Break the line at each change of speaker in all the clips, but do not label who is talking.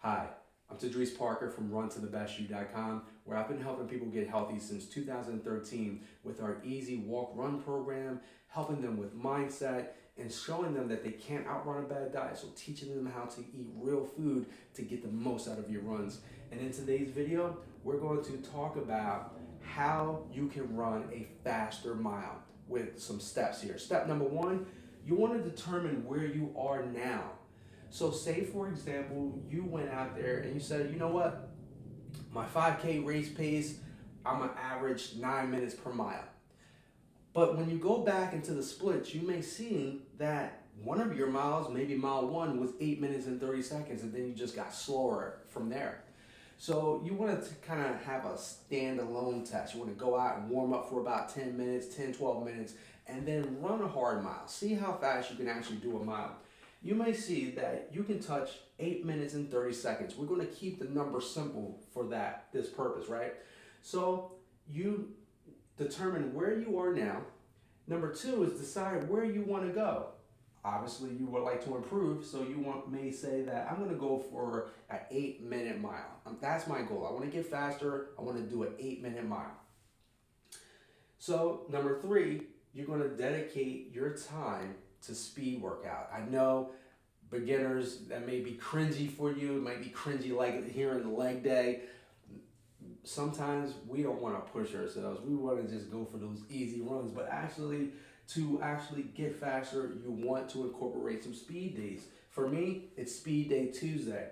Hi, I'm Tadris Parker from runtothebestyou.com, where I've been helping people get healthy since 2013 with our Easy Walk Run program, helping them with mindset and showing them that they can't outrun a bad diet. So teaching them how to eat real food to get the most out of your runs. And in today's video, we're going to talk about how you can run a faster mile with some steps here. Step number one, you want to determine where you are now. So say, for example, you went out there and you said, you know what, my 5K race pace, I'm gonna average 9 minutes per mile. But when you go back into the splits, you may see that one of your miles, maybe mile one, was 8 minutes and 30 seconds, and then you just got slower from there. So you want to kind of have a standalone test. You want to go out and warm up for about 10 minutes, 10, 12 minutes, and then run a hard mile. See how fast you can actually do a mile. You may see that you can touch 8 minutes and 30 seconds. We're going to keep the number simple for this purpose, right? So you determine where you are now. Number two is decide where you want to go. Obviously, you would like to improve, so you may say that I'm going to go for an 8-minute mile. That's my goal. I want to get faster. I want to do an 8-minute mile. So number three, you're going to dedicate your time to speed workout. I know beginners, that may be cringy for you. It might be cringy like hearing the leg day. Sometimes we don't want to push ourselves. We want to just go for those easy runs. But to actually get faster, you want to incorporate some speed days. For me, it's speed day Tuesday.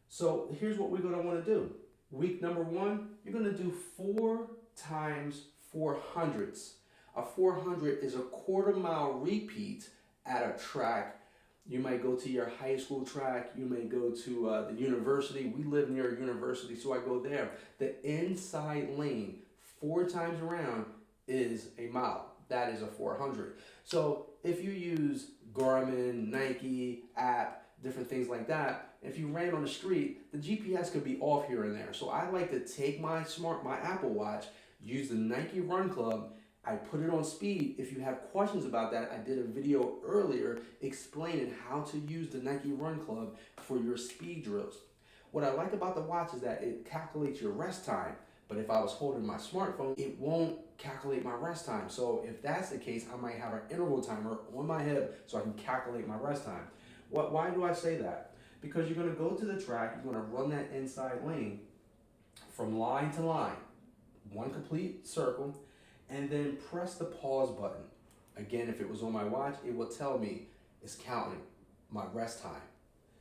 So here's what we're going to want to do. Week number one, you're going to do 4 times 400s. A 400 is a quarter-mile repeat at a track. You might go to your high school track. You may go to the university. We live near a university, so I go there. The inside lane, 4 times around, is a mile. That is a 400. So if you use Garmin, Nike, app, different things like that, if you ran on the street, the GPS could be off here and there. So I like to take my Apple Watch, use the Nike Run Club, I put it on speed. If you have questions about that, I did a video earlier explaining how to use the Nike Run Club for your speed drills. What I like about the watch is that it calculates your rest time, but if I was holding my smartphone, it won't calculate my rest time. So if that's the case, I might have an interval timer on my hip so I can calculate my rest time. Why do I say that? Because you're going to go to the track, you're going to run that inside lane from line to line, one complete circle, and then press the pause button. Again, if it was on my watch, it will tell me it's counting my rest time.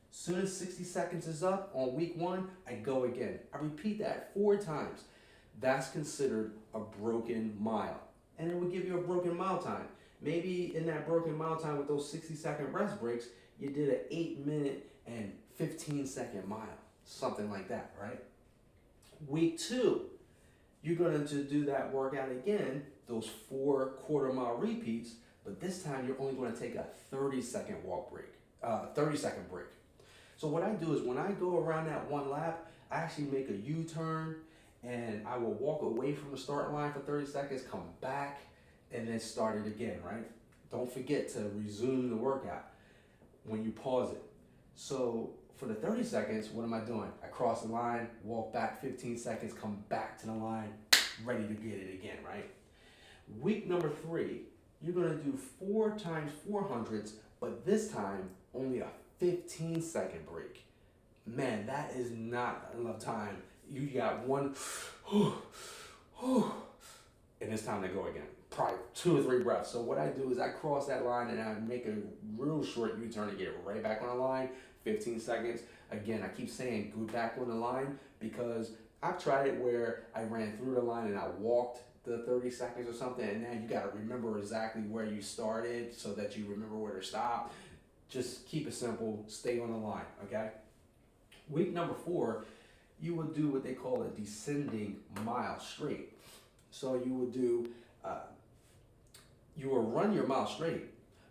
Soon as 60 seconds is up on week one, I go again. I repeat that 4 times. That's considered a broken mile. And it will give you a broken mile time. Maybe in that broken mile time with those 60-second rest breaks, you did an 8-minute and 15-second mile. Something like that, right? Week two, you're going to do that workout again, those 4 quarter-mile repeats, but this time you're only going to take a 30-second break. So what I do is when I go around that one lap, I actually make a U-turn and I will walk away from the start line for 30 seconds, come back, and then start it again, right? Don't forget to resume the workout when you pause it. So for the 30 seconds, what am I doing? I cross the line, walk back 15 seconds, come back to the line, ready to get it again, right? Week number 3, you're gonna do 4 times 400s, but this time only a 15-second break. Man, that is not enough time. You got one, and it's time to go again. Probably 2 or 3 breaths. So what I do is I cross that line and I make a real short U-turn to get right back on the line, 15 seconds. Again, I keep saying go back on the line because I've tried it where I ran through the line and I walked the 30 seconds or something, and now you got to remember exactly where you started so that you remember where to stop. Just keep it simple, stay on the line, okay? Week number 4, you will do what they call a descending mile straight. So you will do, you will run your mile straight,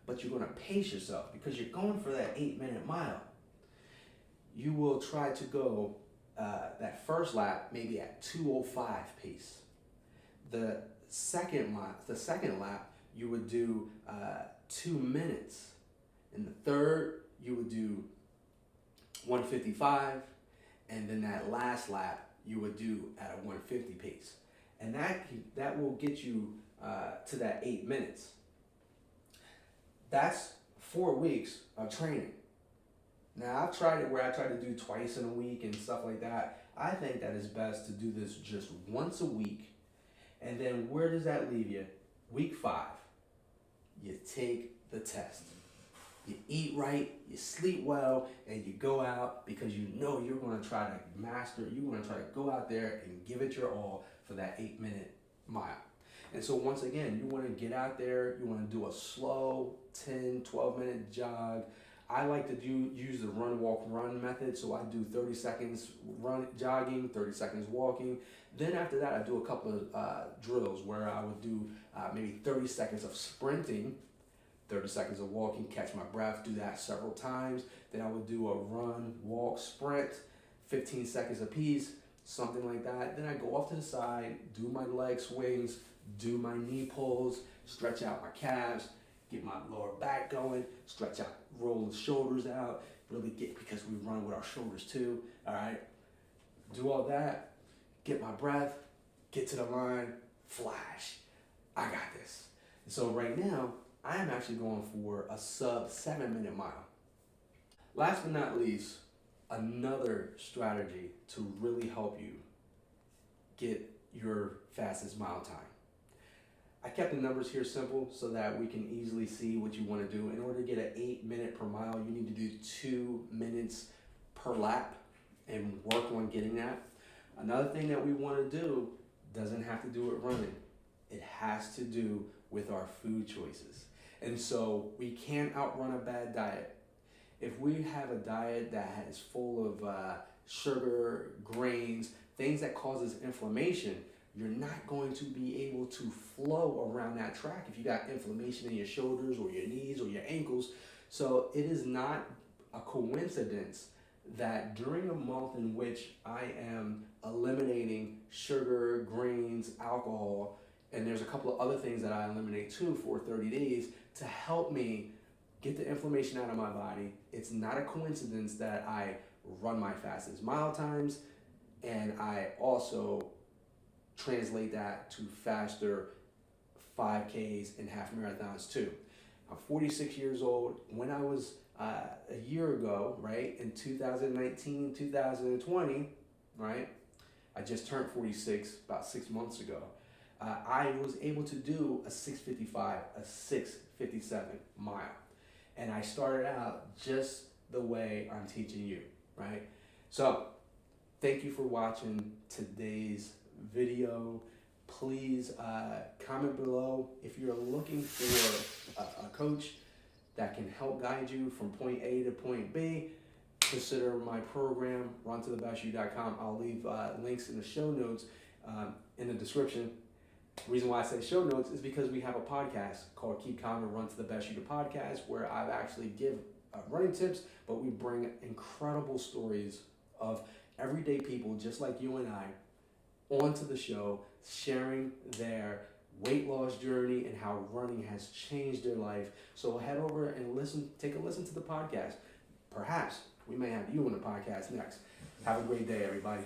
but you're going to pace yourself because you're going for that 8-minute mile. You will try to go that first lap maybe at 2:05 pace. The second lap you would do 2 minutes. In the third, you would do 1:55, and then that last lap you would do at a 150 pace, and that will get you to that 8 minutes. That's 4 weeks of training. Now, I've tried it where I try to do twice in a week and stuff like that. I think that it's best to do this just once a week. And then where does that leave you? Week 5, you take the test. You eat right, you sleep well, and you go out because you know you're going to try to master, you're going to try to go out there and give it your all for that 8-minute mile. And so once again, you want to get out there, you want to do a slow 10, 12-minute jog. I like to use the run, walk, run method. So I do 30 seconds jogging, 30 seconds walking. Then after that, I do a couple of drills where I would do maybe 30 seconds of sprinting, 30 seconds of walking, catch my breath, do that several times. Then I would do a run, walk, sprint, 15 seconds apiece, something like that. Then I go off to the side, do my leg swings, do my knee pulls, stretch out my calves, get my lower back going, stretch out, roll the shoulders out, really get, because we run with our shoulders too, all right? Do all that, get my breath, get to the line, flash. I got this. And so right now, I am actually going for a sub 7-minute mile. Last but not least, another strategy to really help you get your fastest mile time. I kept the numbers here simple so that we can easily see what you want to do. In order to get an 8-minute per mile, you need to do 2 minutes per lap and work on getting that. Another thing that we want to do doesn't have to do with running. It has to do with our food choices. And so we can't outrun a bad diet. If we have a diet that is full of sugar, grains, things that causes inflammation, you're not going to be able to flow around that track if you got inflammation in your shoulders or your knees or your ankles. So it is not a coincidence that during a month in which I am eliminating sugar, grains, alcohol, and there's a couple of other things that I eliminate too for 30 days to help me get the inflammation out of my body. It's not a coincidence that I run my fastest mile times, and I also translate that to faster 5Ks and half marathons too. I'm 46 years old. When I was a year ago, right, in 2019, 2020, right, I just turned 46 about 6 months ago. I was able to do a 6:55, a 6:57 mile. And I started out just the way I'm teaching you, right? So thank you for watching today's video. Please comment below if you're looking for a coach that can help guide you from point A to point B. Consider my program, runtothebestyou.com. I'll leave links in the show notes in the description. The reason why I say show notes is because we have a podcast called Keep Calm and Run to the Best You the podcast, where I actually give running tips, but we bring incredible stories of everyday people just like you and I onto the show, sharing their weight loss journey and how running has changed their life. So head over and take a listen to the podcast. Perhaps we may have you on the podcast next. Have a great day, everybody.